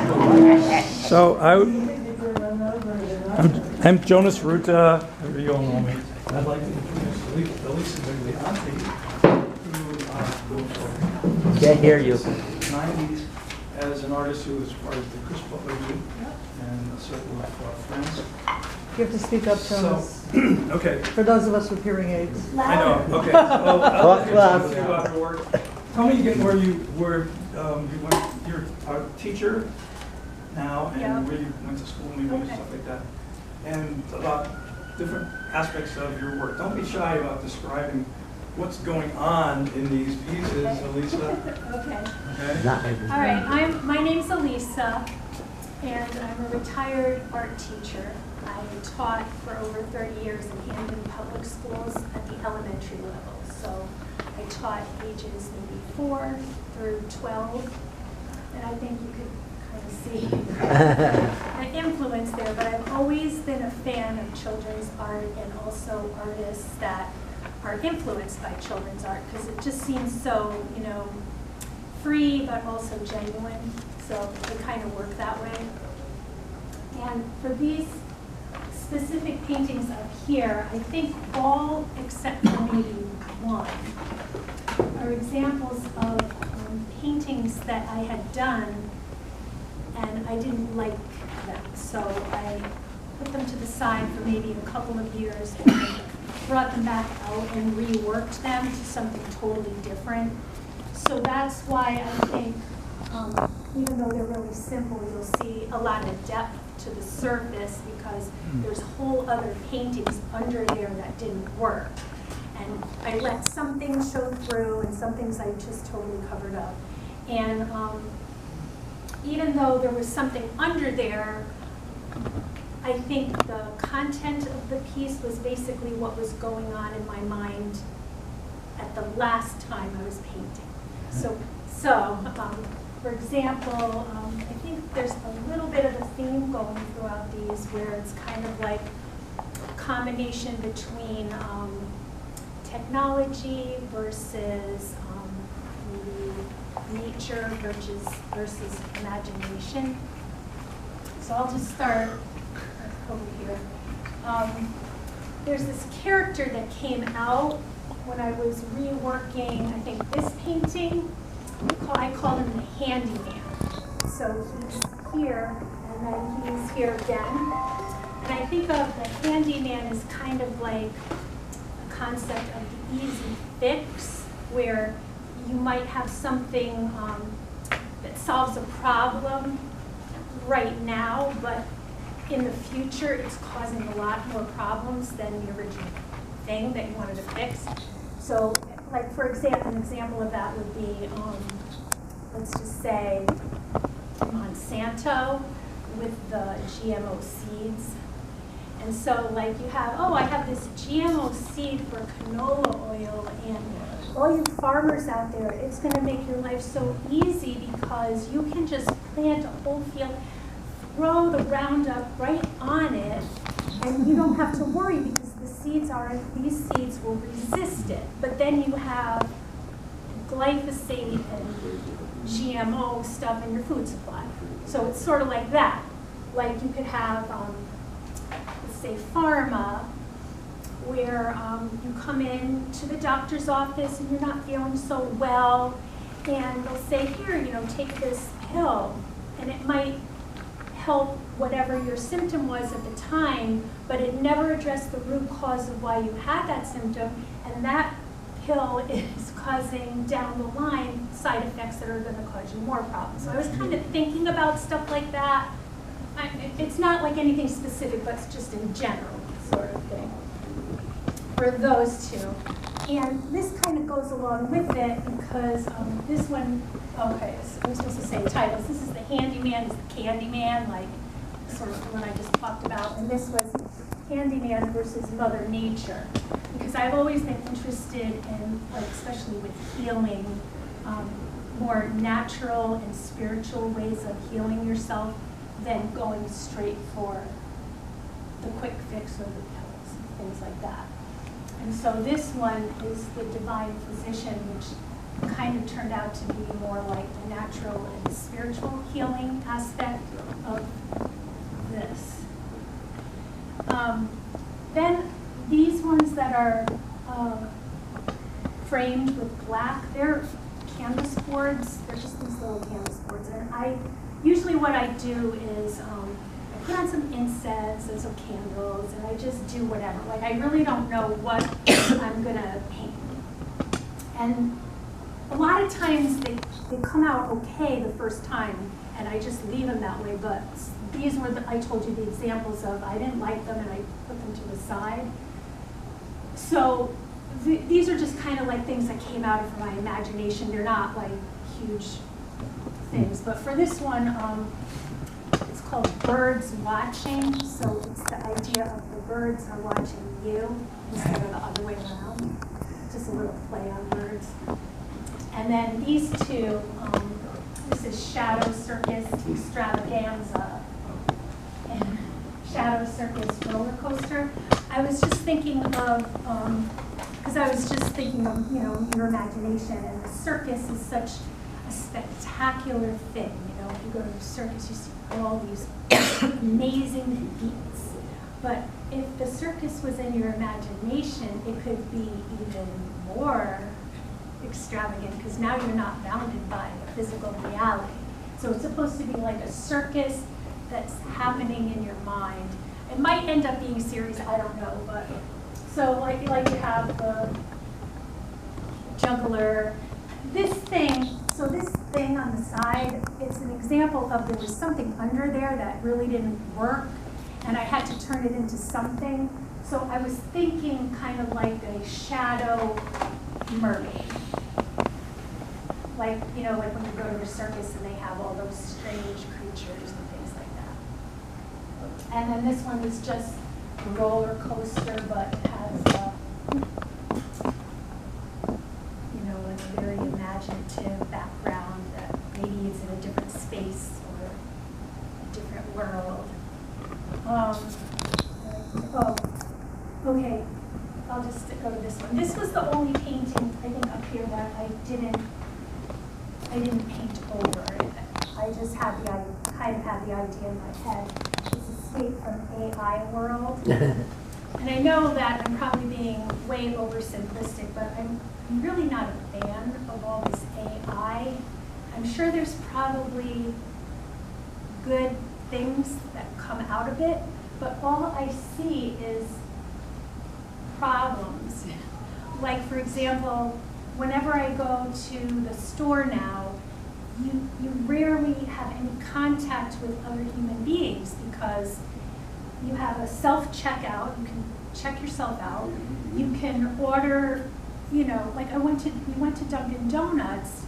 So I'm Jonas Ruta. You all know me. I'd like to introduce Elisa Vegliante, who Can't hear you. 90s as an artist who was part of the Chris Butler group and a circle of friends. You have to speak up, Jonas. So, okay. For those of us with hearing aids. I know. Okay. So I'll talk to you about your work. Tell me again where you were. You're a teacher now, and where you went to school, maybe and stuff like that, and about different aspects of your work. Don't be shy about describing what's going on in these pieces, Elisa. Okay. Okay. All right. My name's Elisa, and I'm a retired art teacher. I taught for over 30 years in Hamden Public Schools at the elementary level. So I taught ages maybe 4 through 12, and I think you could kind of see an influence there. But I've always been a fan of children's art and also artists that are influenced by children's art, because it just seems so, free but also genuine. So they kind of work that way. And for these specific paintings up here, I think all except for maybe one are examples of paintings that I had done and I didn't like them. So I put them to the side for maybe a couple of years and brought them back out and reworked them to something totally different. So that's why I think, even though they're really simple, you'll see a lot of depth to the surface because there's whole other paintings under there that didn't work. And I let some things show through and some things I just totally covered up. And even though there was something under there, I think the content of the piece was basically what was going on in my mind at the last time I was painting. So for example, I think there's a little bit of a theme going throughout these where it's kind of like a combination between technology versus maybe nature versus imagination. So I'll just start over here. There's this character that came out when I was reworking, I think, this painting. I call him the handyman. So he's here, and then he's here again. And I think of the handyman as kind of like a concept of the easy fix, where you might have something that solves a problem right now, but in the future it's causing a lot more problems than the original thing that you wanted to fix. So, like for example, an example of that would be, let's just say, Monsanto with the GMO seeds. And so, like, you have, I have this GMO seed for canola oil, and all you farmers out there, it's going to make your life so easy because you can just plant a whole field, throw the Roundup right on it, and you don't have to worry because these seeds will resist it. But then you have glyphosate and GMO stuff in your food supply. So it's sort of like that. Like you could have, let's say, pharma, where you come in to the doctor's office and you're not feeling so well, and they'll say, here, take this pill, and it might help whatever your symptom was at the time, but it never addressed the root cause of why you had that symptom, and that pill is causing down the line side effects that are going to cause you more problems. So I was kind of thinking about stuff like that. It's not like anything specific, but it's just in general sort of thing for those two. And this kind of goes along with it because this one, okay, so I'm supposed to say titles. This is the handyman, this is the candyman, like sort of the one I just talked about. And this was handyman versus Mother Nature. Because I've always been interested in, like, especially with healing, more natural and spiritual ways of healing yourself than going straight for the quick fix or the pills and things like that. And so this one is the divine physician, which kind of turned out to be more like the natural and spiritual healing aspect of this. Then these ones that are framed with black, they're canvas boards. They're just these little canvas boards. And usually what I do is I put on some incense and some candles, and I just do whatever. Like, I really don't know what I'm gonna paint. And a lot of times they come out okay the first time, and I just leave them that way. But these were I told you the examples of, I didn't like them and I put them to the side. So these are just kind of like things that came out of my imagination. They're not like huge things. But for this one, it's called Birds Watching. So it's the idea of the birds are watching you instead of the other way around. Just a little play on birds. And then these two, this is Shadow Circus Extravaganza and Shadow Circus Roller Coaster. I was just thinking of, because I was just thinking of, you know, your imagination, and the circus is such a spectacular thing. You know, if you go to the circus, you see all these amazing feats. But if the circus was in your imagination, it could be even more extravagant, because now you're not bounded by a physical reality. So it's supposed to be like a circus that's happening in your mind. It might end up being serious, I don't know, but so like you have the juggler. This thing, so this thing on the side, it's an example of there was something under there that really didn't work, and I had to turn it into something. So I was thinking kind of like a shadow mermaid. Like, you know, like when you go to the circus and they have all those strange creatures and things like that. And then this one is just a roller coaster, but has, you know, like a very imaginative background that maybe it's in a different space or a different world. Oh, okay. I'll just go to this one. This was the only painting, I think, up here that I didn't paint over. I just had kind of had the idea in my head. It's Escape from AI World. And I know that I'm probably being way oversimplistic, but I'm really not a fan of all this AI. I'm sure there's probably good things that come out of it, but all I see is problems. Like, for example, whenever I go to the store now, you rarely have any contact with other human beings, because you have a self-checkout. You can check yourself out. You can order, you know, like we went to Dunkin' Donuts,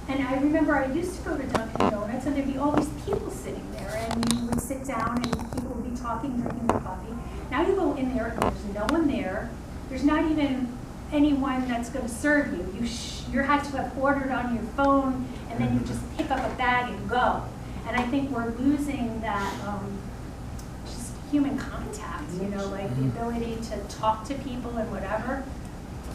and I remember I used to go to Dunkin' Donuts, and there'd be all these people sitting there, and you would sit down, and people would be talking, drinking their coffee. Now you go in there, and there's no one there. There's not even anyone that's going to serve you. You had to have ordered on your phone, and then you just pick up a bag and go. And I think we're losing that just human contact, you know, like the ability to talk to people and whatever.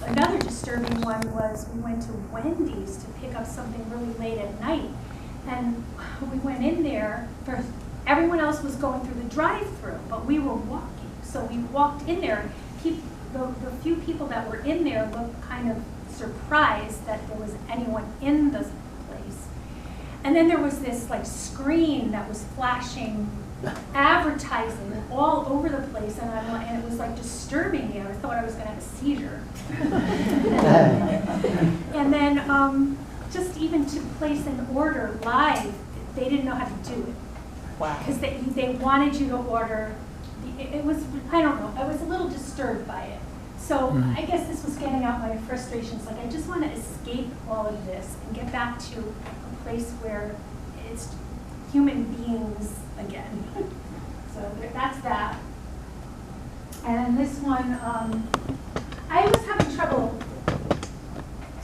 Another disturbing one was we went to Wendy's to pick up something really late at night. And we went in there, everyone else was going through the drive-thru, but we were walking. So we walked in there, the few people that were in there looked kind of surprised that there was anyone in the place. And then there was this like screen that was flashing advertising all over the place, and it was like disturbing me. I thought I was going to have a seizure. And then just even to place an order live, they didn't know how to do it. Wow. Because they wanted you to order. It was, I don't know, I was a little disturbed by it. So I guess this was getting out my frustrations. Like, I just want to escape all of this and get back to a place where it's human beings again. So that's that. And this one, I was having trouble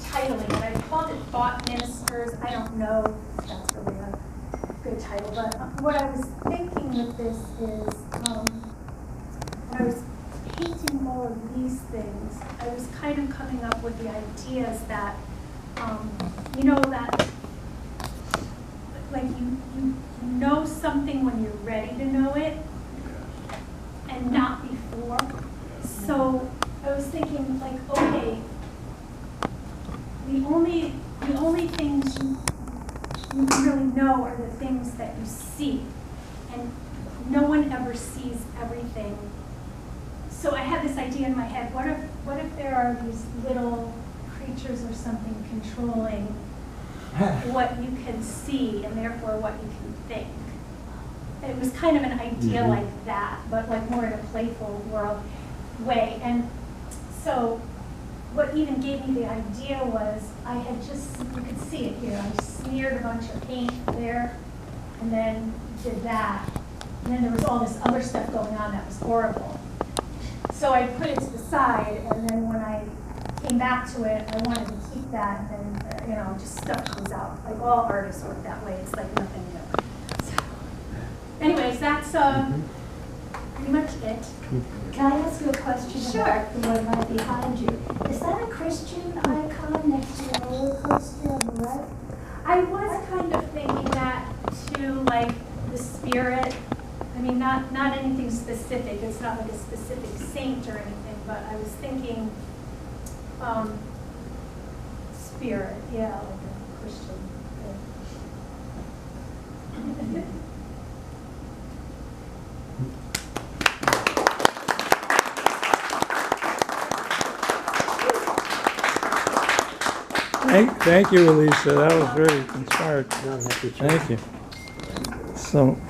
titling it. I called it Thought Ministers. I don't know if that's really a good title, but what I was thinking with this is, when I was painting all of these things, I was kind of coming up with the ideas that you know that, like you know something when you're ready to know it, and not before. So I was thinking, like, okay, the only things you really know are the things that you see, and no one ever sees everything. So I had this idea in my head: what if there are these little creatures or something controlling what you can see and therefore what you can think? It was kind of an idea like that, but like more in a playful world way. And so what even gave me the idea was I had just, you could see it here, I smeared a bunch of paint there and then did that. And then there was all this other stuff going on that was horrible. So I put it to the side, and then when I came back to it, I wanted to keep that, and just stuff comes out. Like all artists work that way. It's like nothing new. So, anyways, that's pretty much it. Can I ask you a question Sure. about the one right behind you? Is that a Christian icon next to the roller coaster on the left? I was kind of thinking that too, like the spirit. I mean, not anything specific. It's not like a specific saint or anything, but I was thinking spirit, yeah, like a Christian. Yeah. Thank you, Elisa. That was very inspired. Thank you. So.